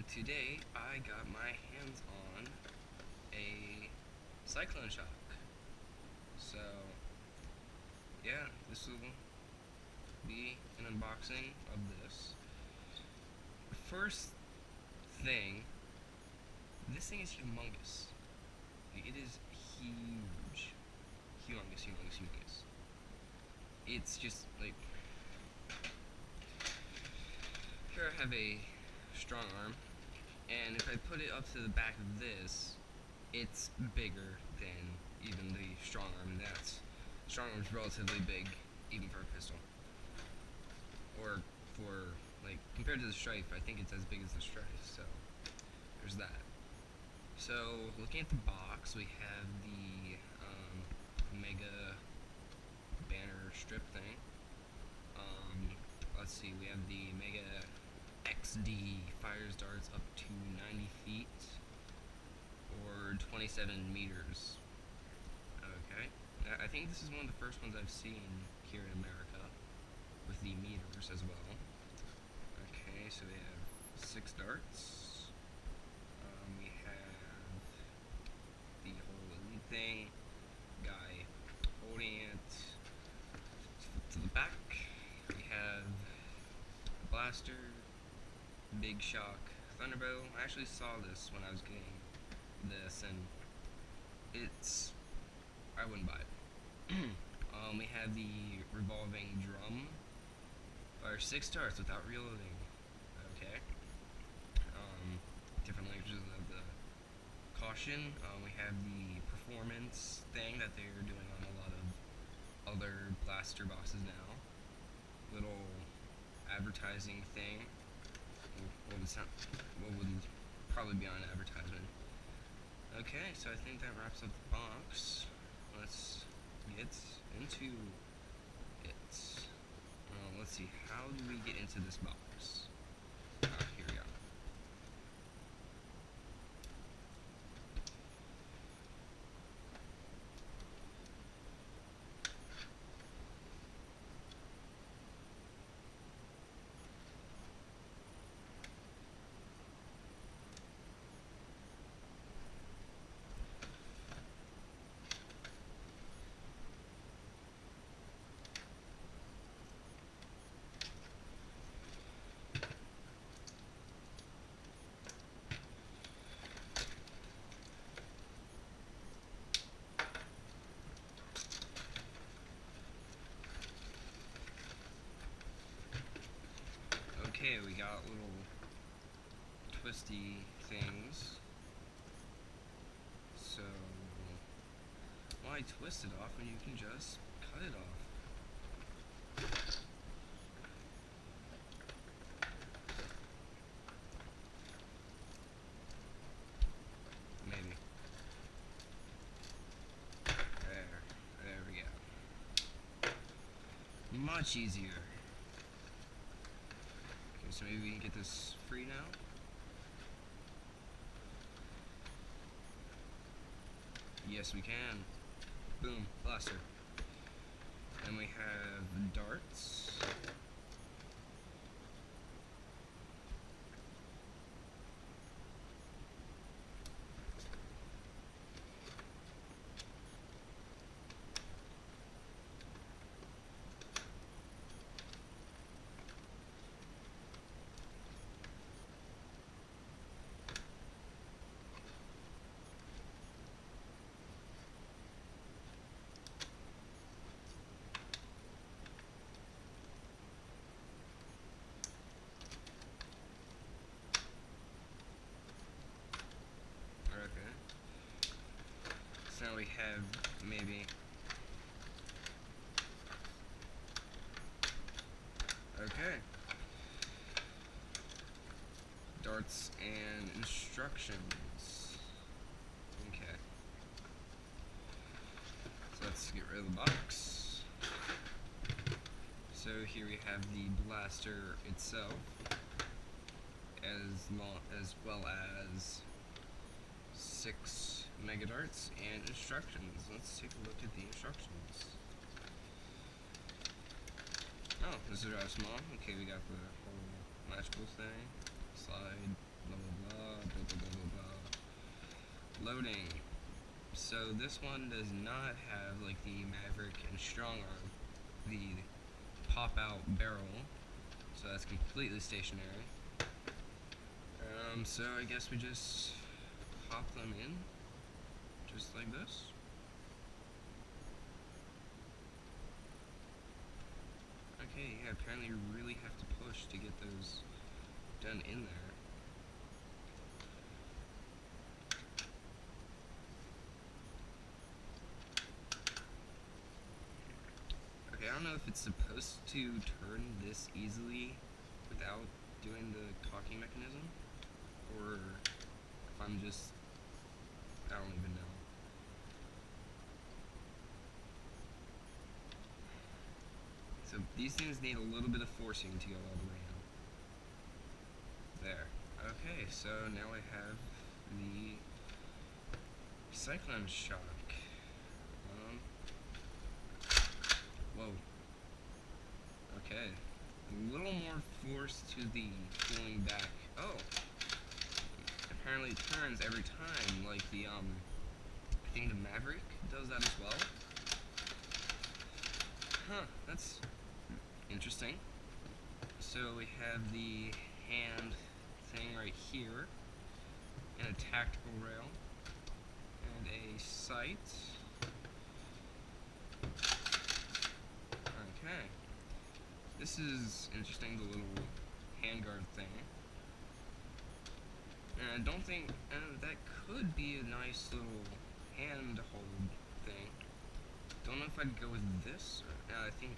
Today I got my hands on a Cycloneshock. So, yeah, this will be an unboxing of this. First thing, this thing is humongous. It is huge. Humongous, humongous, humongous. It's just like, here I have a strong arm, and if I put it up to the back of this, it's bigger than even the strong arm. Strong arm's relatively big, even for a pistol. Or for, like, compared to the Strife, I think it's as big as the Strife, so there's that. So, looking at the box, we have the Mega banner strip thing. Let's see, we have the Mega XD fires darts up to 90 feet or 27 meters. Okay, I think this is one of the first ones I've seen here in America with the meters as well. Okay, so we have 6 darts. We have the whole elite thing, guy holding it. To the back, we have blaster, big shock, thunderbow. I actually saw this when I was getting this, and I wouldn't buy it. We have the revolving drum. Fire 6 darts without reloading. Okay. Different languages of the caution. We have the performance thing that they're doing on a lot of other blaster boxes now. Little advertising thing. What would probably be on an advertisement. Okay, so I think that wraps up the box. Let's get into it. Let's see, how do we get into this box? Here we go. Okay, we got little twisty things. So, why twist it off when you can just cut it off? Maybe. There we go. Much easier. Okay, so maybe we can get this free now? Yes, we can. Boom, blaster. And we have darts. So now we have maybe. Okay. Darts and instructions. Okay. So let's get rid of the box. So here we have the blaster itself, as well as 6 mega darts and instructions. Let's take a look at the instructions. Oh, this is rather small. Okay, we got the whole magical thing, slide, blah blah loading. So this one does not have like the Maverick and Strong Arm, the pop out barrel, so that's completely stationary. So I guess we just pop them in, just like this. Okay, yeah, apparently you really have to push to get those done in there. Okay, I don't know if it's supposed to turn this easily without doing the cocking mechanism, or if I'm just, I don't even know. So these things need a little bit of forcing to go all the way in. There. Okay, so now I have the Cycloneshock. Whoa. Okay. A little more force to the pulling back. Oh. Apparently it turns every time, like the, I think the Maverick does that as well. Huh, that's interesting. So we have the hand thing right here, and a tactical rail, and a sight. Okay. This is interesting, the little handguard thing. And I don't think, that could be a nice little handhold thing. Don't know if I'd go with this, or, I think,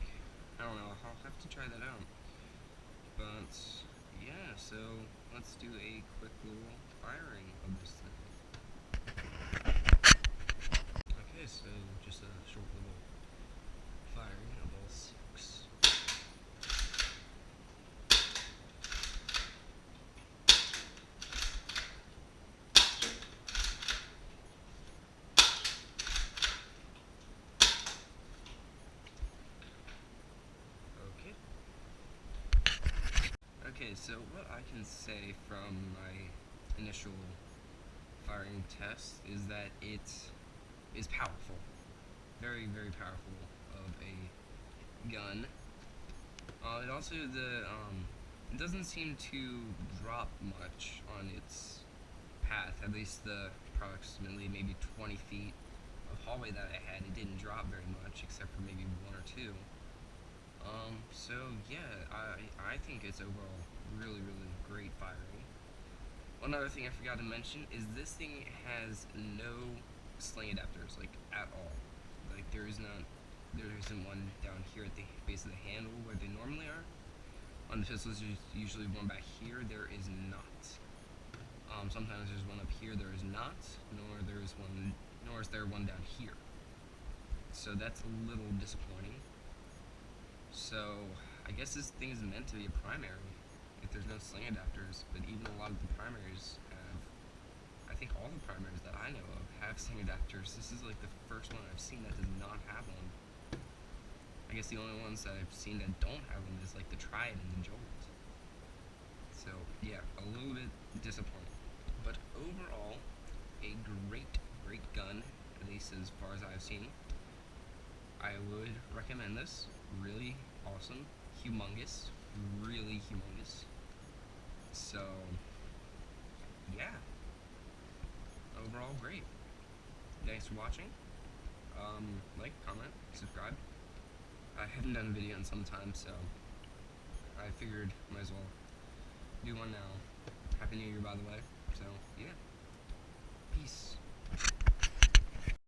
I don't know, I'll have to try that out. But, yeah, so let's do a quick little firing of this thing. Okay, so just a short little firing of all 6. Okay. Okay, so what I can say from my initial firing test is that it is powerful. Very, very powerful of a gun. It also, it doesn't seem to drop much on its path, at least the approximately maybe 20 feet of hallway that I had. It didn't drop very much, except for maybe 1 or 2. So yeah, I think it's overall really, really great firing. One other thing I forgot to mention is this thing has no sling adapters, like, at all. Like, there isn't one down here at the base of the handle where they normally are. On the pistols, there's usually one back here. There is not. Sometimes there's one up here. There is not, nor is there one down here. So that's a little disappointing. So I guess this thing is meant to be a primary if there's no sling adapters, but even a lot of the primaries have, I think all the primaries that I know of have sling adapters. This is like the first one I've seen that does not have one. I guess the only ones that I've seen that don't have them is like the Triad and the Jolt. So yeah, a little bit disappointing. But overall, a great, great gun, at least as far as I've seen. I would recommend this. Really awesome, humongous, really humongous. So yeah, overall great. Thanks for watching. Like, comment, subscribe. I haven't done a video in some time, so I figured might as well do one now. Happy New Year, by the way. So yeah, peace.